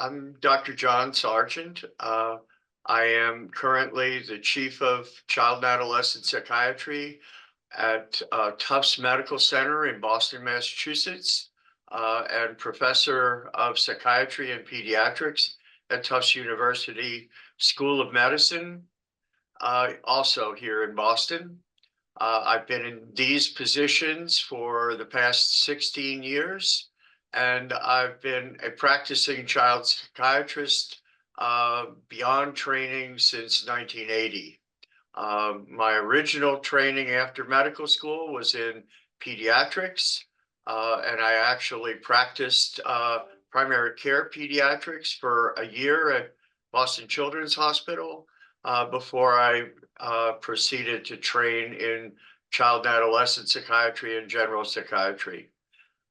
I'm Dr. John Sargent. I am currently the Chief of Child and Adolescent Psychiatry at Tufts Medical Center in Boston, Massachusetts, and Professor of Psychiatry and Pediatrics at Tufts University School of Medicine, also here in Boston. I've been in these positions for the past 16 years, and I've been a practicing child psychiatrist beyond training since 1980. My original training after medical school was in pediatrics, and I actually practiced primary care pediatrics for a year at Boston Children's Hospital before I proceeded to train in child and adolescent psychiatry and general psychiatry.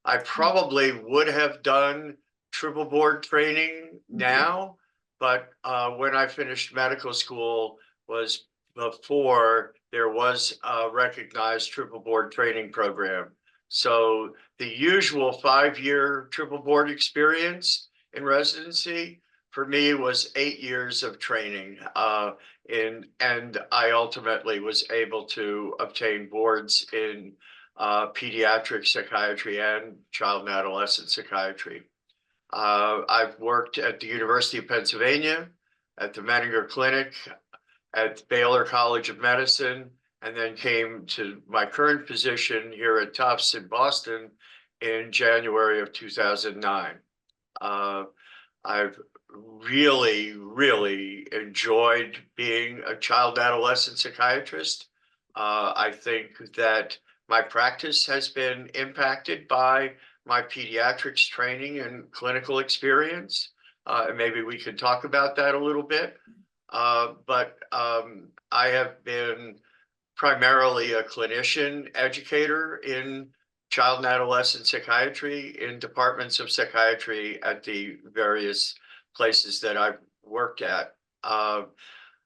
I probably would have done triple board training now, but when I finished medical school was before there was a recognized triple board training program. So the usual 5-year triple board experience in residency for me was 8 years of training. And I ultimately was able to obtain boards in pediatric psychiatry and child and adolescent psychiatry. I've worked at the University of Pennsylvania, at the Menninger Clinic, at Baylor College of Medicine, and then came to my current position here at Tufts in Boston in January of 2009. I've really enjoyed being a child adolescent psychiatrist. I think that my practice has been impacted by my pediatrics training and clinical experience. And maybe we could talk about that a little bit. But I have been primarily a clinician educator in child and adolescent psychiatry in departments of psychiatry at the various places that I've worked at. I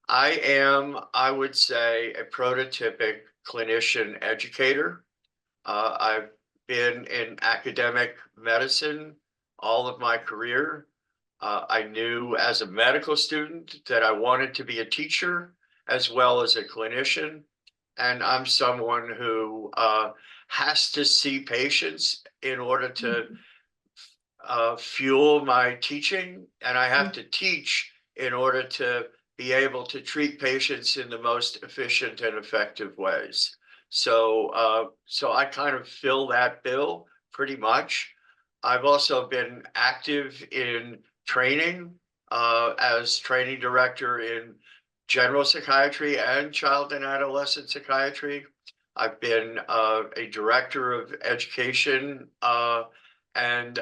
am, I would say, a prototypic clinician educator. I've been in academic medicine all of my career. I knew as a medical student that I wanted to be a teacher as well as a clinician. And I'm someone who has to see patients in order to fuel my teaching, and I have to teach in order to be able to treat patients in the most efficient and effective ways. So, so I kind of fill that bill pretty much. I've also been active in training as training director in general psychiatry and child and adolescent psychiatry. I've been a director of education and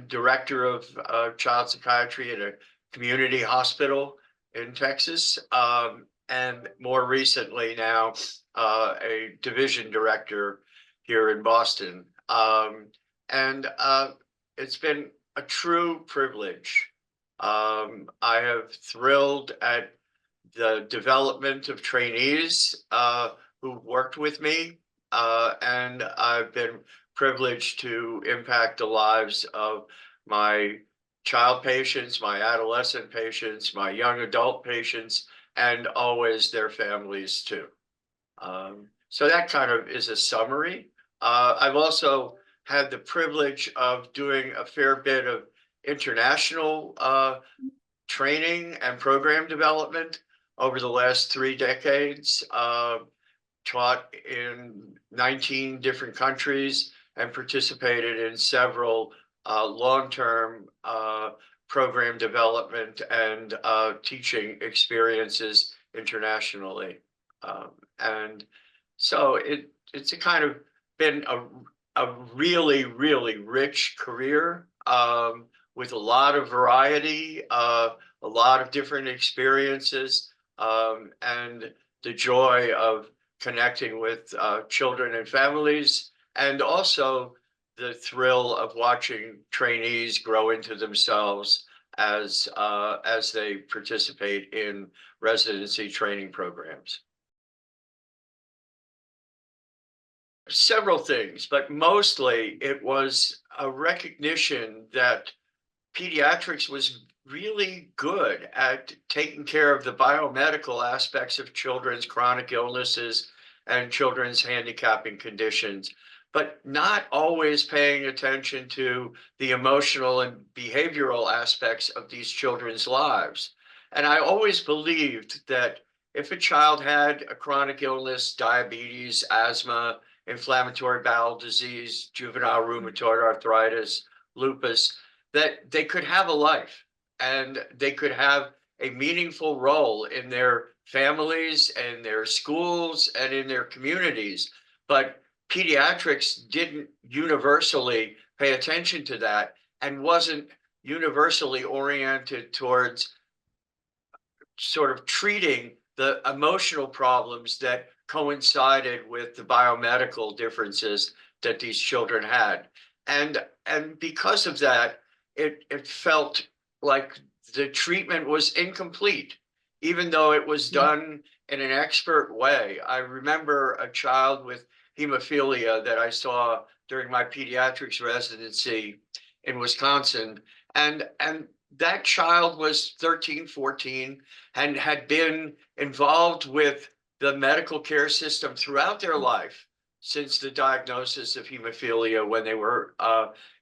director of child psychiatry at a community hospital in Texas, and more recently now a division director here in Boston. And it's been a true privilege. I have thrilled at the development of trainees who worked with me, and I've been privileged to impact the lives of my child patients, my adolescent patients, my young adult patients, and always their families too. So that kind of is a summary. I've also had the privilege of doing a fair bit of international training and program development over the last 3 decades, taught in 19 different countries and participated in several long-term program development and teaching experiences internationally. And so it's a kind of been a really rich career with a lot of variety, a lot of different experiences, and the joy of connecting with children and families, and also the thrill of watching trainees grow into themselves as they participate in residency training programs. Several things, but mostly it was a recognition that pediatrics was really good at taking care of the biomedical aspects of children's chronic illnesses and children's handicapping conditions, but not always paying attention to the emotional and behavioral aspects of these children's lives. And I always believed that if a child had a chronic illness, diabetes, asthma, inflammatory bowel disease, juvenile rheumatoid arthritis, lupus, that they could have a life and they could have a meaningful role in their families and their schools and in their communities. But pediatrics didn't universally pay attention to that and wasn't universally oriented towards sort of treating the emotional problems that coincided with the biomedical differences that these children had. And because of that, it felt like the treatment was incomplete, even though it was done in an expert way. I remember a child with hemophilia that I saw during my pediatrics residency in Wisconsin. And that child was 13, 14, and had been involved with the medical care system throughout their life since the diagnosis of hemophilia when they were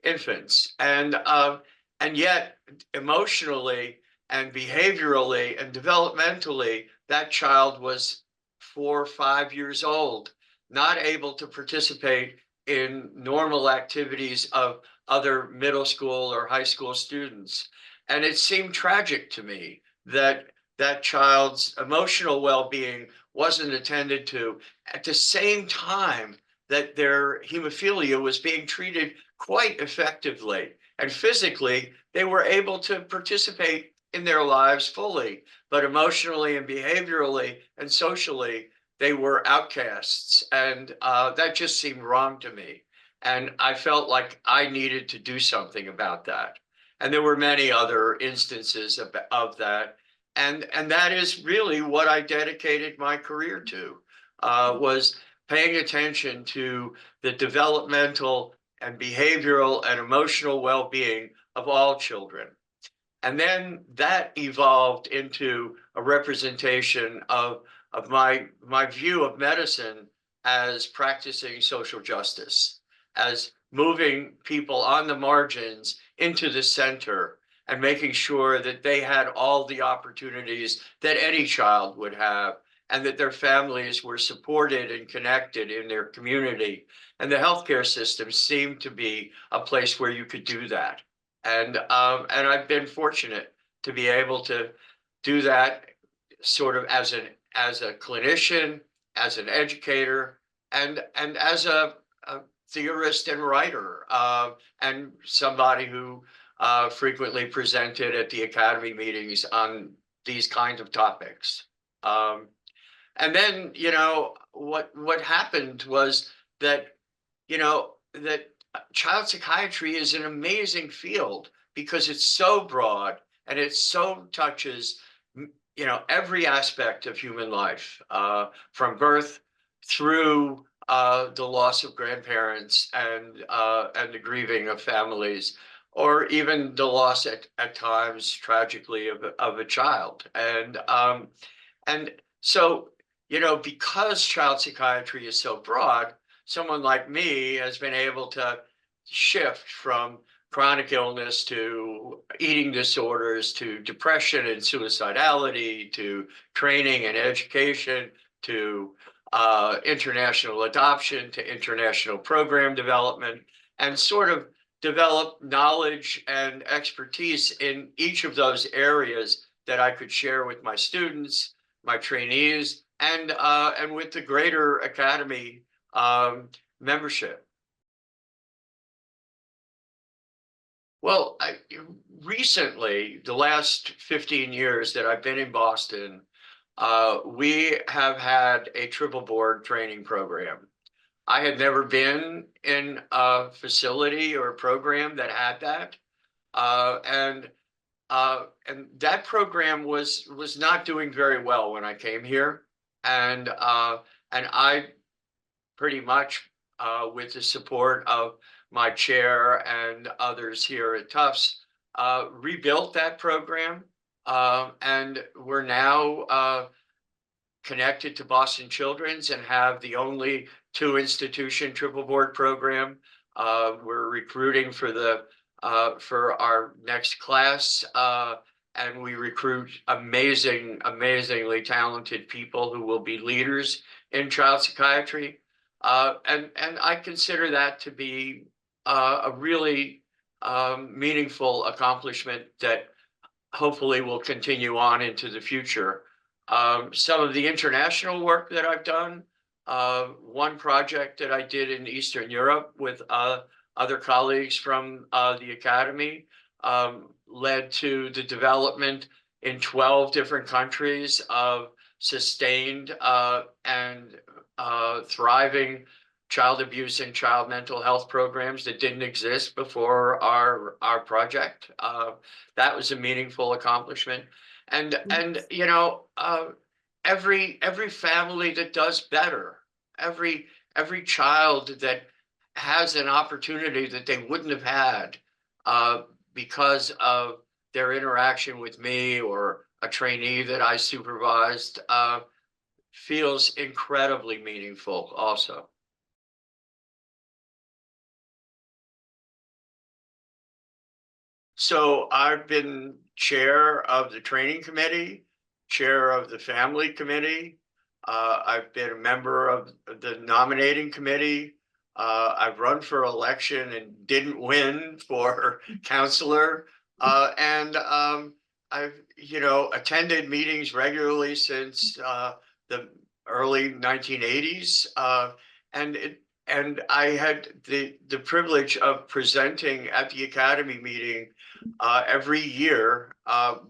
infants. And yet, emotionally and behaviorally and developmentally, that child was 4 or 5 years old, not able to participate in normal activities of other middle school or high school students. And it seemed tragic to me that that child's emotional well-being wasn't attended to at the same time that their hemophilia was being treated quite effectively. And physically, they were able to participate in their lives fully, but emotionally and behaviorally and socially, they were outcasts. And that just seemed wrong to me. And I felt like I needed to do something about that. And there were many other instances of that. And that is really what I dedicated my career to, was paying attention to the developmental and behavioral and emotional well-being of all children. And then that evolved into a representation of my view of medicine as practicing social justice, as moving people on the margins into the center and making sure that they had all the opportunities that any child would have and that their families were supported and connected in their community. And the healthcare system seemed to be a place where you could do that. And I've been fortunate to be able to do that sort of as a clinician, as an educator, and as a theorist and writer, and somebody who frequently presented at the academy meetings on these kinds of topics. And then, what happened was that, that child psychiatry is an amazing field because it's so broad and it so touches, every aspect of human life, from birth through the loss of grandparents and the grieving of families, or even the loss at times, tragically, of a child. And so, because child psychiatry is so broad, someone like me has been able to shift from chronic illness to eating disorders to depression and suicidality to training and education to international adoption to international program development, and sort of develop knowledge and expertise in each of those areas that I could share with my students, my trainees, and with the greater academy membership. Well, recently, the last 15 years that I've been in Boston, we have had a triple board training program. I had never been in a facility or a program that had that. And that program was not doing very well when I came here. And I pretty much, with the support of my chair and others here at Tufts, rebuilt that program, and we're now connected to Boston Children's and have the only two-institution triple board program. We're recruiting for our next class, and we recruit amazingly talented people who will be leaders in child psychiatry. And I consider that to be a really meaningful accomplishment that hopefully will continue on into the future. Some of the international work that I've done, one project that I did in Eastern Europe with other colleagues from the Academy led to the development in 12 different countries of sustained and thriving child abuse and child mental health programs that didn't exist before our project. That was a meaningful accomplishment. And you know, every family that does better, every child that has an opportunity that they wouldn't have had because of their interaction with me or a trainee that I supervised feels incredibly meaningful also. So I've been chair of the training committee, chair of the family committee. I've been a member of the nominating committee. I've run for election and didn't win for counselor. And I've, you know, attended meetings regularly since the early 1980s. And I had the privilege of presenting at the Academy meeting every year,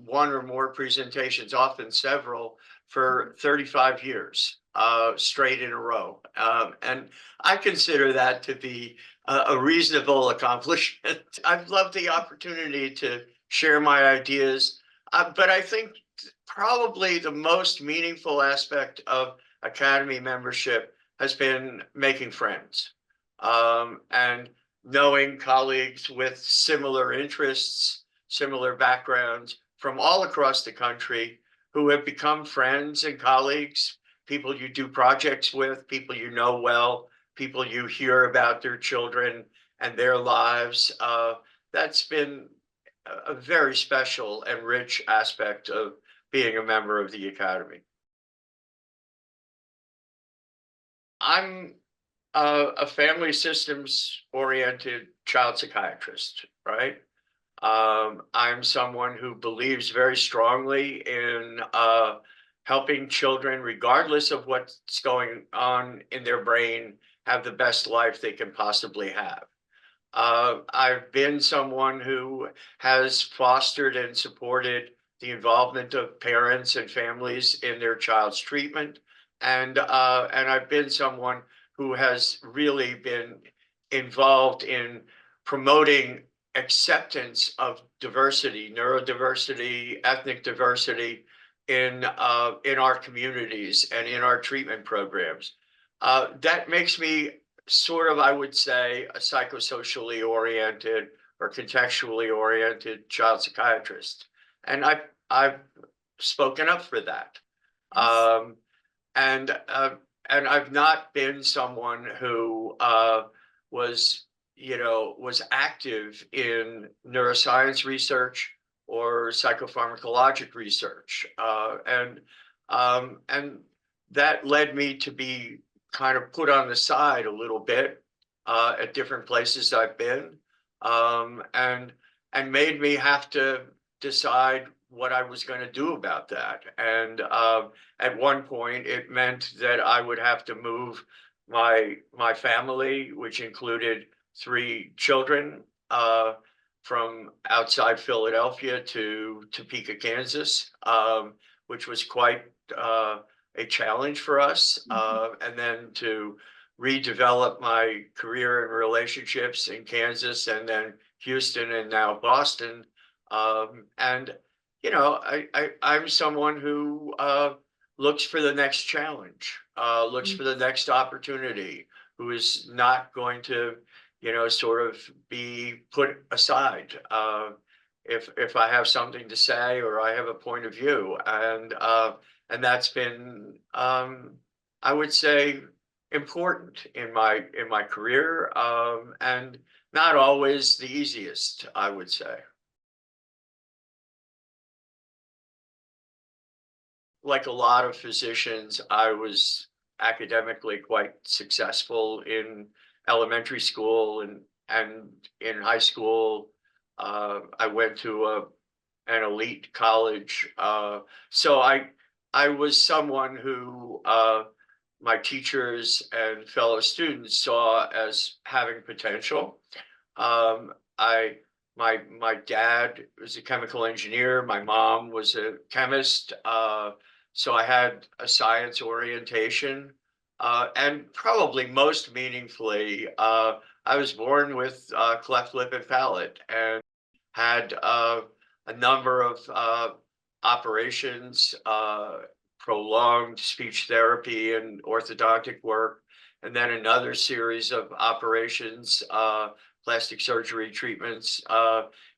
one or more presentations, often several, for 35 years straight in a row. And I consider that to be a reasonable accomplishment. I've loved the opportunity to share my ideas, but I think probably the most meaningful aspect of Academy membership has been making friends and knowing colleagues with similar interests, similar backgrounds from all across the country who have become friends and colleagues, people you do projects with, people you know well, people you hear about their children and their lives. That's been a very special and rich aspect of being a member of the Academy. I'm a family systems oriented child psychiatrist, right? I'm someone who believes very strongly in helping children, regardless of what's going on in their brain, have the best life they can possibly have. I've been someone who has fostered and supported the involvement of parents and families in their child's treatment. And I've been someone who has really been involved in promoting acceptance of diversity, neurodiversity, ethnic diversity in our communities and in our treatment programs. That makes me sort of, I would say, a psychosocially oriented or contextually oriented child psychiatrist. And I've spoken up for that. Um, and I've not been someone who was, you know, was active in neuroscience research or psychopharmacologic research. And that led me to be kind of put on the side a little bit at different places I've been, and made me have to decide what I was going to do about that. And at one point, it meant that I would have to move my family, which included 3 children, from outside Philadelphia to Topeka, Kansas, which was quite a challenge for us, and then to redevelop my career and relationships in Kansas and then Houston and now Boston. And, you know, I'm someone who looks for the next challenge, looks for the next opportunity, who is not going to, you know, sort of be put aside. if I have something to say or I have a point of view, and that's been I would say important in my career, and not always the easiest, I would say. Like a lot of physicians, I was academically quite successful in elementary school and in high school. I went to an elite college, so I was someone who my teachers and fellow students saw as having potential. I my dad was a chemical engineer. My mom was a chemist. So I had a science orientation. And probably most meaningfully, I was born with cleft lip and palate and had a number of operations, prolonged speech therapy and orthodontic work, and then another series of operations, plastic surgery treatments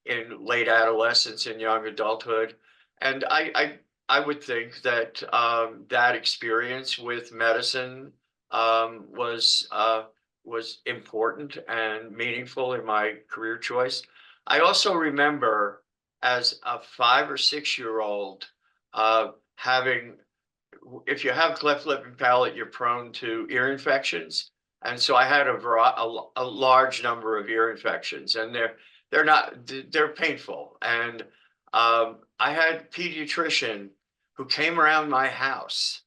in late adolescence and young adulthood. And I would think that that experience with medicine was important and meaningful in my career choice. I also remember as a 5 or 6 year old having, if you have cleft lip and palate, you're prone to ear infections. And so I had a large number of ear infections, and they're painful. And I had pediatrician who came around my house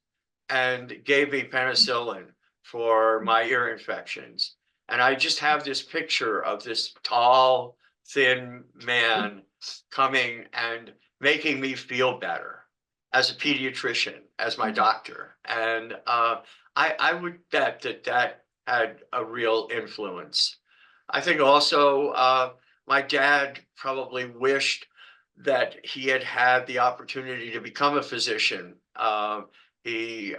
and gave me penicillin for my ear infections. And I just have this picture of this tall, thin man coming and making me feel better as a pediatrician, as my doctor. And I would bet that that had a real influence. I think also my dad probably wished that he had had the opportunity to become a physician. He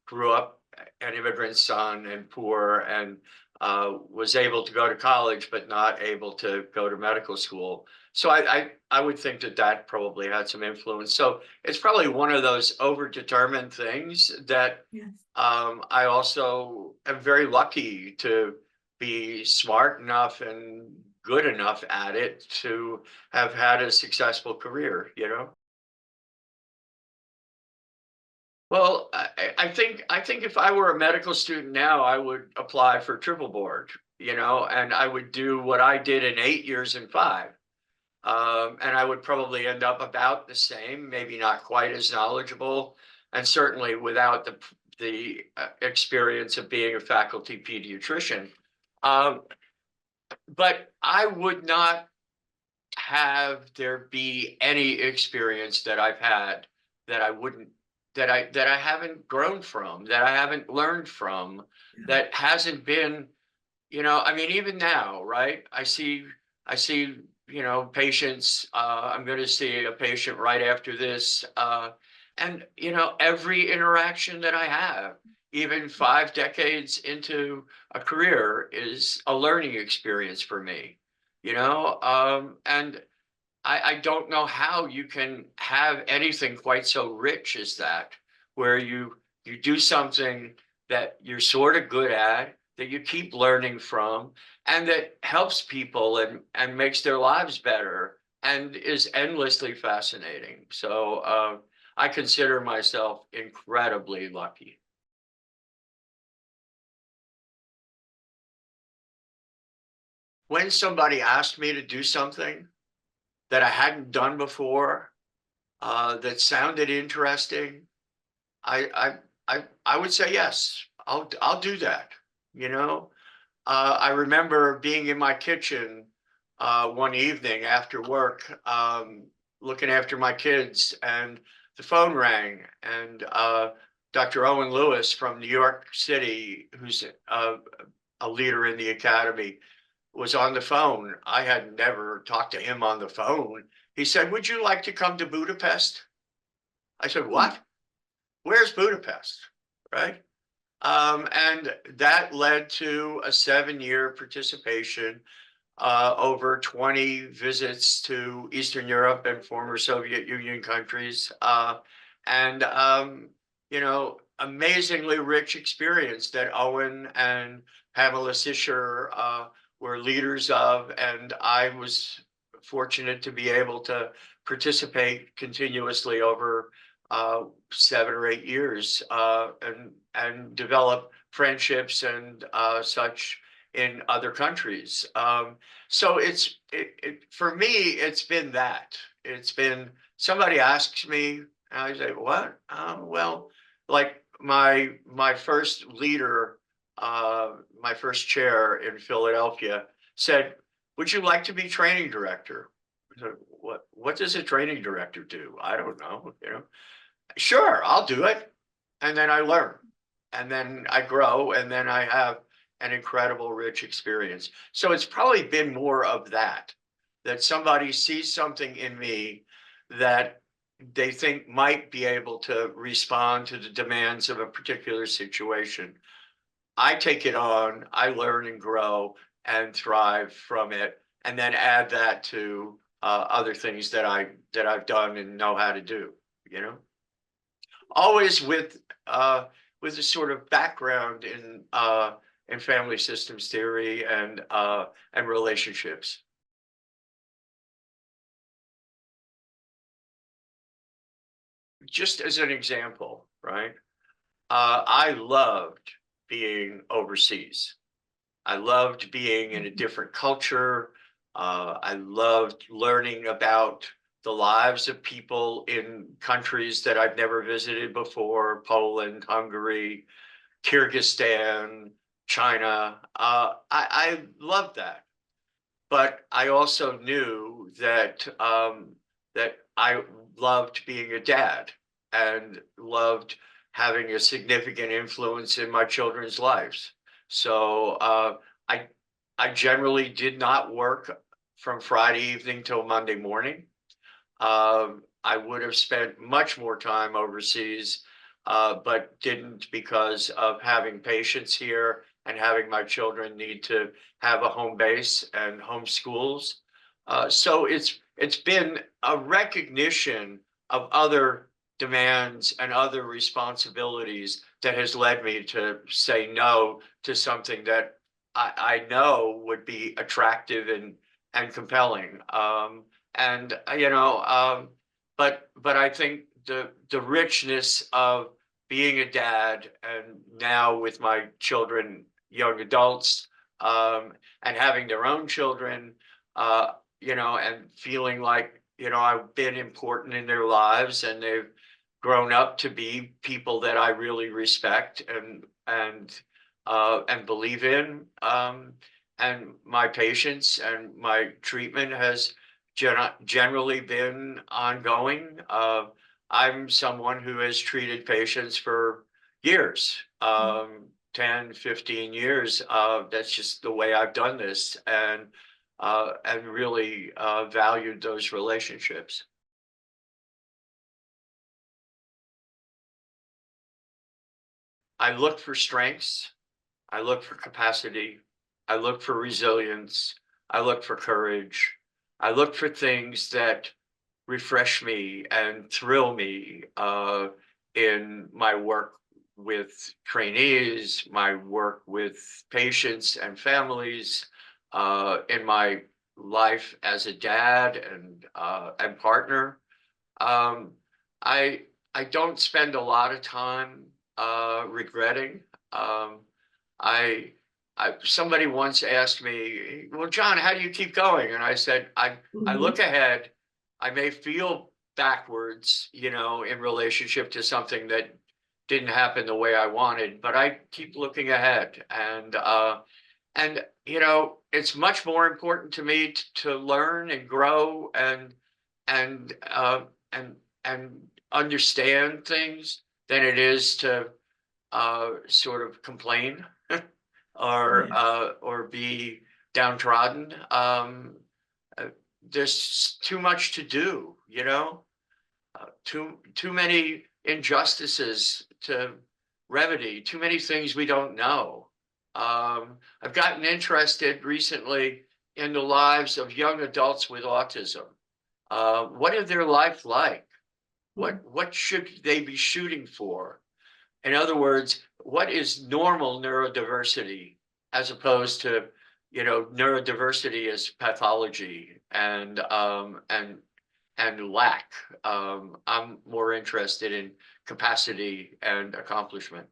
grew up an immigrant son and poor, and was able to go to college, but not able to go to medical school. So I would think that that probably had some influence. So it's probably one of those overdetermined things that Yes. I also am very lucky to be smart enough and good enough at it to have had a successful career, you know? Well, I think if I were a medical student now, I would apply for triple board, you know, and I would do what I did in 8 years in 5. And I would probably end up about the same, maybe not quite as knowledgeable, and certainly without the experience of being a faculty pediatrician. Um, but I would not have there be any experience that I've had that I wouldn't that I haven't grown from, that I haven't learned from, that hasn't been, you know, I mean, even now, right? I see, you know, patients, I'm going to see a patient right after this. And, you know, every interaction that I have, even 5 decades into a career, is a learning experience for me, you know? And I don't know how you can have anything quite so rich as that, where you do something that you're sort of good at, that you keep learning from, and that helps people and makes their lives better and is endlessly fascinating. So I consider myself incredibly lucky. When somebody asked me to do something that I hadn't done before, that sounded interesting, I I would say yes. I'll do that. You know, I remember being in my kitchen one evening after work, looking after my kids, and the phone rang, and Dr. Owen Lewis from New York City, who's a leader in the academy, was on the phone. I had never talked to him on the phone. He said, "Would you like to come to Budapest?" I said, "What? Where's Budapest?" Right? And that led to a 7 year participation over 20 visits to Eastern Europe and former Soviet Union countries. And, you know, amazingly rich experience that Owen and Pamela Sisher were leaders of. And I was fortunate to be able to participate continuously over 7 or 8 years and develop friendships and such in other countries. So for me, it's been that. It's been somebody asks me, and I say, "What?" Well, like my first leader, my first chair in Philadelphia said, "Would you like to be training director?" I said, What does a training director do? I don't know. You know, sure, I'll do it, and then I learn, and then I grow, and then I have an incredible rich experience. So it's probably been more of that, that somebody sees something in me that they think might be able to respond to the demands of a particular situation. I take it on, I learn and grow and thrive from it, and then add that to other things that I've done and know how to do, you know, always with a sort of background in family systems theory and relationships. Just as an example, right? I loved being overseas. I loved being in a different culture. I loved learning about the lives of people in countries that I've never visited before: Poland, Hungary, Kyrgyzstan, China. I loved that. But I also knew that I loved being a dad and loved having a significant influence in my children's lives. So I I generally did not work from Friday evening till Monday morning. I would have spent much more time overseas, but didn't because of having patients here and having my children need to have a home base and home schools. So it's been a recognition of other demands and other responsibilities that has led me to say no to something that I know would be attractive and compelling. And you know, but I think the richness of being a dad, and now with my children, young adults, and having their own children, you know, and feeling like, you know, I've been important in their lives and they've grown up to be people that I really respect and believe in. And my patience and my treatment has generally been ongoing. I'm someone who has treated patients for years, 10, 15 years. That's just the way I've done this, and really valued those relationships. I look for strengths. I look for capacity. I look for resilience. I look for courage. I look for things that refresh me and thrill me in my work with trainees, my work with patients and families, in my life as a dad and partner. Um, I I don't spend a lot of time regretting. Um, I somebody once asked me, "Well, John, how do you keep going?" And I said, I look ahead. I may feel backwards, you know, in relationship to something that didn't happen the way I wanted, but I keep looking ahead. And you know, it's much more important to me to learn and grow and and understand things than it is to sort of complain or be downtrodden. Uh, there's too much to do, you know, too many injustices to remedy, too many things we don't know. I've gotten interested recently in the lives of young adults with autism? What is their life like? What should they be shooting for? In other words, what is normal neurodiversity as opposed to, neurodiversity as pathology and lack. I'm more interested in capacity and accomplishment.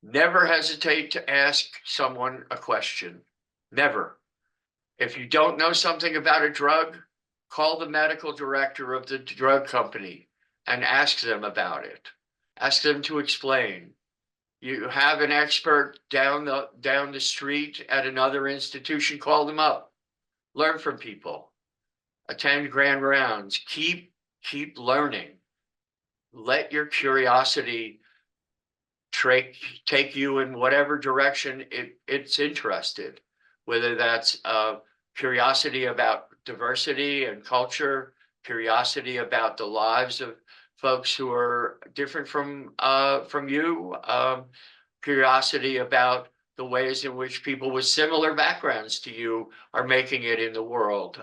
Never hesitate to ask someone a question. Never. If you don't know something about a drug, call the medical director of the drug company and ask them about it. Ask them to explain. You have an expert down the street at another institution, call them up. Learn from people. Attend grand rounds. Keep learning. Let your curiosity take you in whatever direction it's interested, whether that's curiosity about diversity and culture, curiosity about the lives of folks who are different from you, curiosity about the ways in which people with similar backgrounds to you are making it in the world,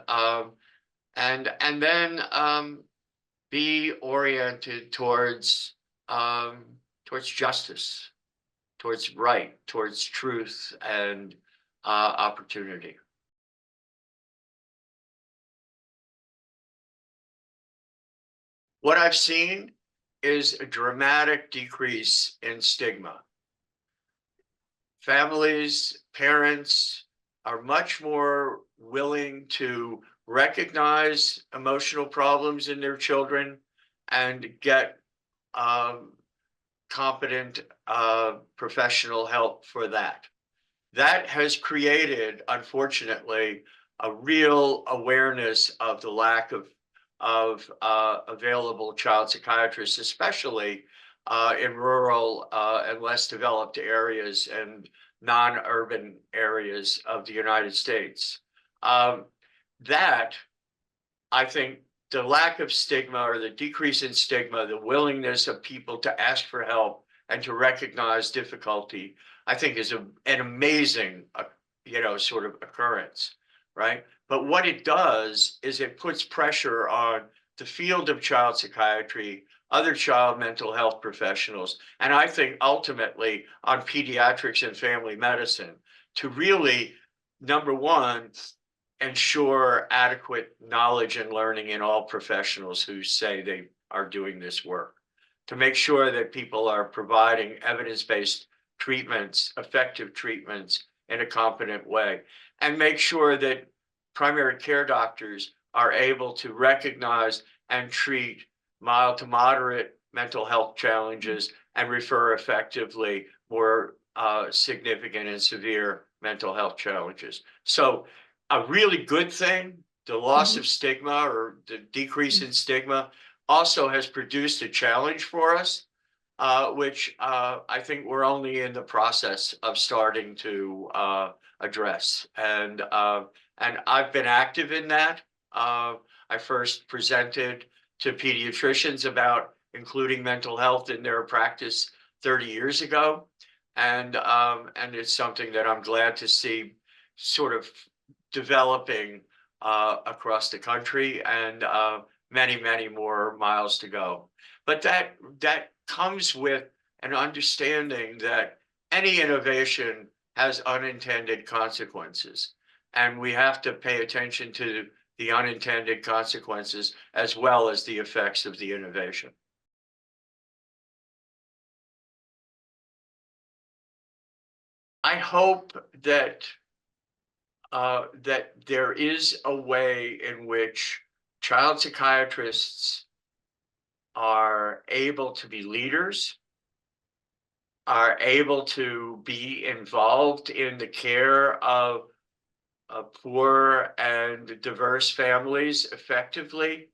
and then be oriented towards justice, towards right, towards truth and opportunity. What I've seen is a dramatic decrease in stigma. Families, parents are much more willing to recognize emotional problems in their children and get competent professional help for that. That has created, unfortunately, a real awareness of the lack of available child psychiatrists, especially in rural and less developed areas and non-urban areas of the United States. That, I think, the lack of stigma or the decrease in stigma, the willingness of people to ask for help and to recognize difficulty, I think is an amazing, sort of occurrence, right? But what it does is it puts pressure on the field of child psychiatry, other child mental health professionals, and I think ultimately on pediatrics and family medicine to really, number one, ensure adequate knowledge and learning in all professionals who say they are doing this work, to make sure that people are providing evidence-based treatments, effective treatments in a competent way, and make sure that primary care doctors are able to recognize and treat mild to moderate mental health challenges and refer effectively more significant and severe mental health challenges. So a really good thing, the loss of stigma or the decrease in stigma also has produced a challenge for us, which I think we're only in the process of starting to address. And I've been active in that. I first presented to pediatricians about including mental health in their practice 30 years ago. And it's something that I'm glad to see sort of developing across the country, and many, many more miles to go. But that comes with an understanding that any innovation has unintended consequences, and we have to pay attention to the unintended consequences as well as the effects of the innovation. I hope that that there is a way in which child psychiatrists are able to be leaders, are able to be involved in the care of poor and diverse families effectively,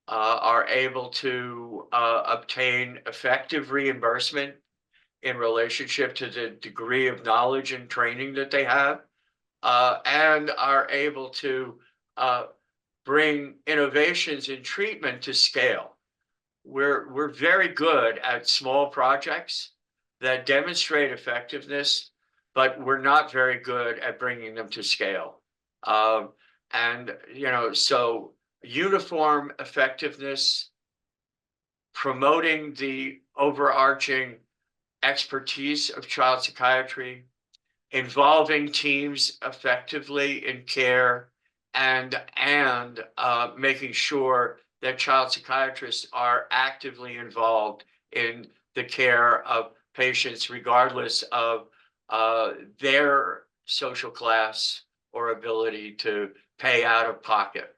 are able to obtain effective reimbursement in relationship to the degree of knowledge and training that they have, and are able to bring innovations in treatment to scale. We're very good at small projects, that demonstrate effectiveness, but we're not very good at bringing them to scale. And, so uniform effectiveness, promoting the overarching expertise of child psychiatry, involving teams effectively in care, and making sure that child psychiatrists are actively involved in the care of patients, regardless of their social class or ability to pay out of pocket.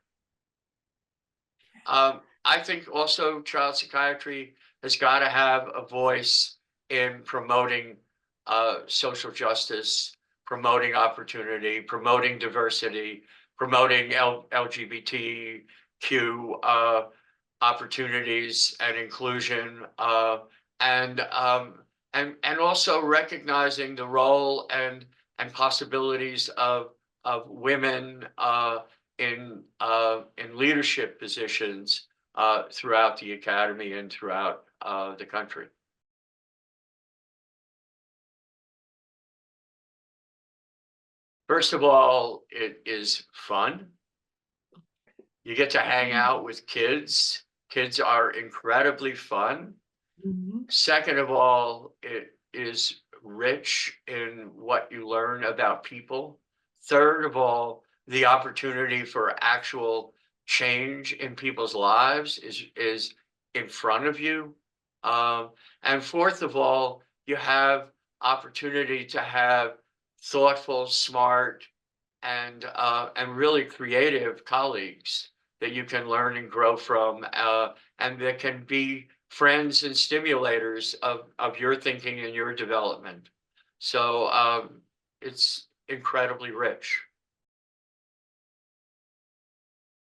I think also child psychiatry has got to have a voice in promoting social justice, promoting opportunity, promoting diversity, promoting LGBTQ opportunities and inclusion, and also recognizing the role and possibilities of women in leadership positions throughout the academy and throughout the country. First of all, it is fun. You get to hang out with kids. Kids are incredibly fun. Second of all, it is rich in what you learn about people. Third of all, the opportunity for actual change in people's lives is in front of you. And fourth of all, you have opportunity to have thoughtful, smart, and really creative colleagues that you can learn and grow from, and that can be friends and stimulators of your thinking and your development. So it's incredibly rich.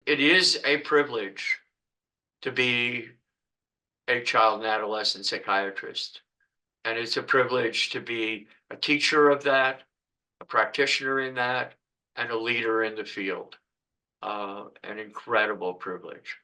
It is a privilege to be a child and adolescent psychiatrist. And it's a privilege to be a teacher of that, a practitioner in that, and a leader in the field. An incredible privilege.